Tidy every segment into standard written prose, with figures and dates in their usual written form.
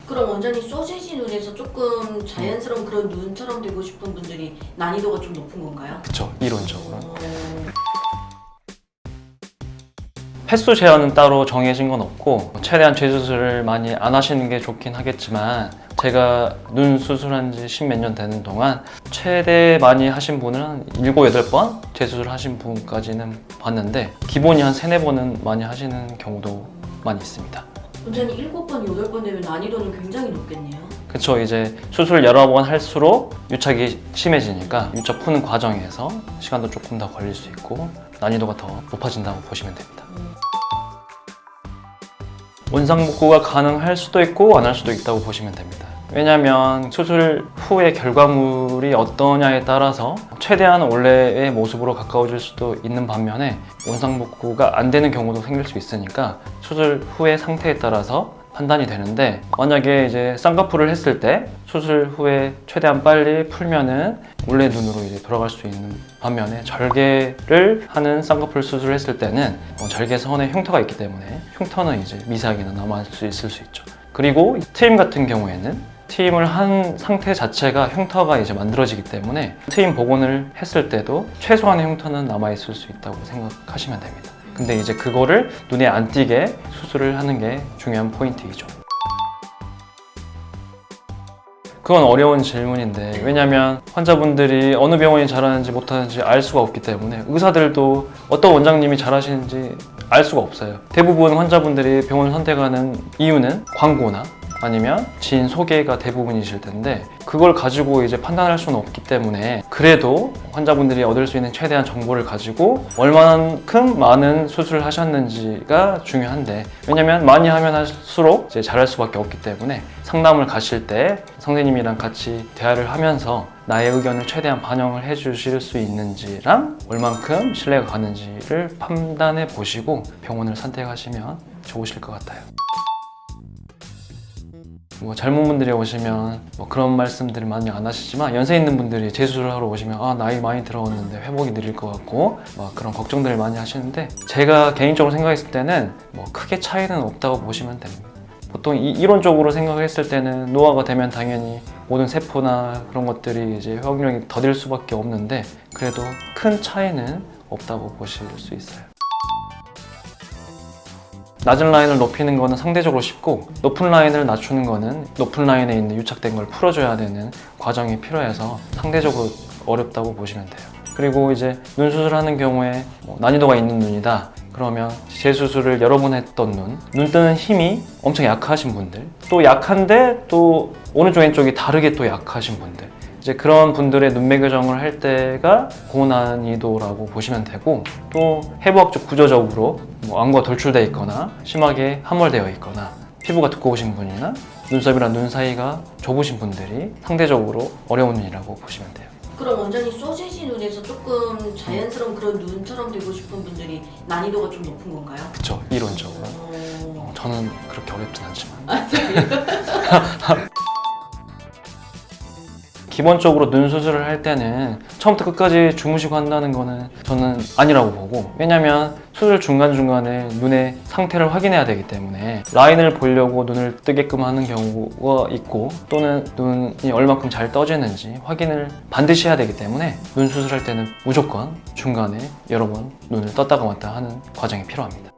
그럼 원장님 소시지 눈에서 조금 자연스러운 그런 눈처럼 되고 싶은 분들이 난이도가 좀 높은 건가요? 그쵸, 이론적으로. 횟수 제한은 따로 정해진 건 없고 최대한 재수술을 많이 안 하시는 게 좋긴 하겠지만 제가 눈 수술한 지 10몇 년 되는 동안 최대 많이 하신 분은 한 7, 8번 재수술 하신 분까지는 봤는데 기본이 한 3, 4번은 많이 하시는 경우도 많이 있습니다. 원장님 7번, 8번 되면 난이도는 굉장히 높겠네요. 그쵸, 이제 수술 여러 번 할수록 유착이 심해지니까 유착 푸는 과정에서 시간도 조금 더 걸릴 수 있고 난이도가 더 높아진다고 보시면 됩니다. 원상복구가 가능할 수도 있고 안 할 수도 있다고 보시면 됩니다. 왜냐하면 수술 후의 결과물이 어떠냐에 따라서 최대한 원래의 모습으로 가까워질 수도 있는 반면에 원상복구가 안 되는 경우도 생길 수 있으니까 수술 후의 상태에 따라서 판단이 되는데 만약에 이제 쌍꺼풀을 했을 때 수술 후에 최대한 빨리 풀면은 원래 눈으로 이제 돌아갈 수 있는 반면에 절개를 하는 쌍꺼풀 수술을 했을 때는 절개선에 흉터가 있기 때문에 흉터는 이제 미세하게는 남아 있을 수 있죠. 그리고 트임 같은 경우에는 트임을 한 상태 자체가 흉터가 이제 만들어지기 때문에 트임 복원을 했을 때도 최소한의 흉터는 남아 있을 수 있다고 생각하시면 됩니다. 근데 이제 그거를 눈에 안 띄게 수술을 하는 게 중요한 포인트이죠. 그건 어려운 질문인데 왜냐면 환자분들이 어느 병원이 잘하는지 못하는지 알 수가 없기 때문에 의사들도 어떤 원장님이 잘하시는지 알 수가 없어요. 대부분 환자분들이 병원을 선택하는 이유는 광고나 아니면 지인 소개가 대부분이실 텐데 그걸 가지고 이제 판단할 수는 없기 때문에 그래도 환자분들이 얻을 수 있는 최대한 정보를 가지고 얼마만큼 많은 수술을 하셨는지가 중요한데 왜냐면 많이 하면 할수록 이제 잘할 수밖에 없기 때문에 상담을 가실 때 선생님이랑 같이 대화를 하면서 나의 의견을 최대한 반영을 해주실 수 있는지랑 얼만큼 신뢰가 가는지를 판단해 보시고 병원을 선택하시면 좋으실 것 같아요. 젊은 분들이 오시면 그런 말씀들을 많이 안 하시지만 연세 있는 분들이 재수술을 하러 오시면 나이 많이 들어왔는데 회복이 느릴 것 같고 그런 걱정들을 많이 하시는데 제가 개인적으로 생각했을 때는 크게 차이는 없다고 보시면 됩니다. 보통 이론적으로 생각을 했을 때는 노화가 되면 당연히 모든 세포나 그런 것들이 이제 회복력이 더딜 수밖에 없는데 그래도 큰 차이는 없다고 보실 수 있어요. 낮은 라인을 높이는 거는 상대적으로 쉽고 높은 라인을 낮추는 거는 높은 라인에 있는 유착된 걸 풀어줘야 되는 과정이 필요해서 상대적으로 어렵다고 보시면 돼요. 그리고 이제 눈 수술하는 경우에 난이도가 있는 눈이다 그러면 재수술을 여러 번 했던 눈 뜨는 힘이 엄청 약하신 분들 또 약한데 또 오른쪽 왼쪽이 다르게 또 약하신 분들 이제 그런 분들의 눈매 교정을 할 때가 고난이도라고 보시면 되고 또 해부학적 구조적으로 안구가 돌출되어 있거나 심하게 함몰되어 있거나 피부가 두꺼우신 분이나 눈썹이랑 눈 사이가 좁으신 분들이 상대적으로 어려운 눈이라고 보시면 돼요. 그럼 원장님 소시지 눈에서 조금 자연스러운 그런 눈처럼 되고 싶은 분들이 난이도가 좀 높은 건가요? 그쵸, 이론적으로. 저는 그렇게 어렵진 않지만. 기본적으로 눈 수술을 할 때는 처음부터 끝까지 주무시고 한다는 거는 저는 아니라고 보고 왜냐면 수술 중간중간에 눈의 상태를 확인해야 되기 때문에 라인을 보려고 눈을 뜨게끔 하는 경우가 있고 또는 눈이 얼마큼 잘 떠지는지 확인을 반드시 해야 되기 때문에 눈 수술할 때는 무조건 중간에 여러 번 눈을 떴다가 왔다 하는 과정이 필요합니다.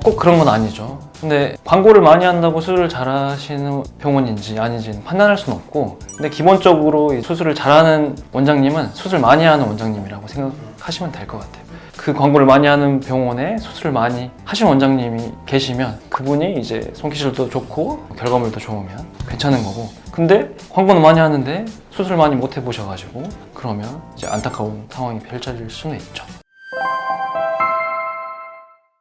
꼭 그런 건 아니죠. 근데 광고를 많이 한다고 수술을 잘하시는 병원인지 아닌지는 판단할 수는 없고 근데 기본적으로 수술을 잘하는 원장님은 수술 많이 하는 원장님이라고 생각하시면 될 것 같아요. 그 광고를 많이 하는 병원에 수술을 많이 하신 원장님이 계시면 그분이 이제 손기술도 좋고 결과물도 좋으면 괜찮은 거고 근데 광고는 많이 하는데 수술을 많이 못 해보셔가지고 그러면 이제 안타까운 상황이 펼쳐질 수는 있죠.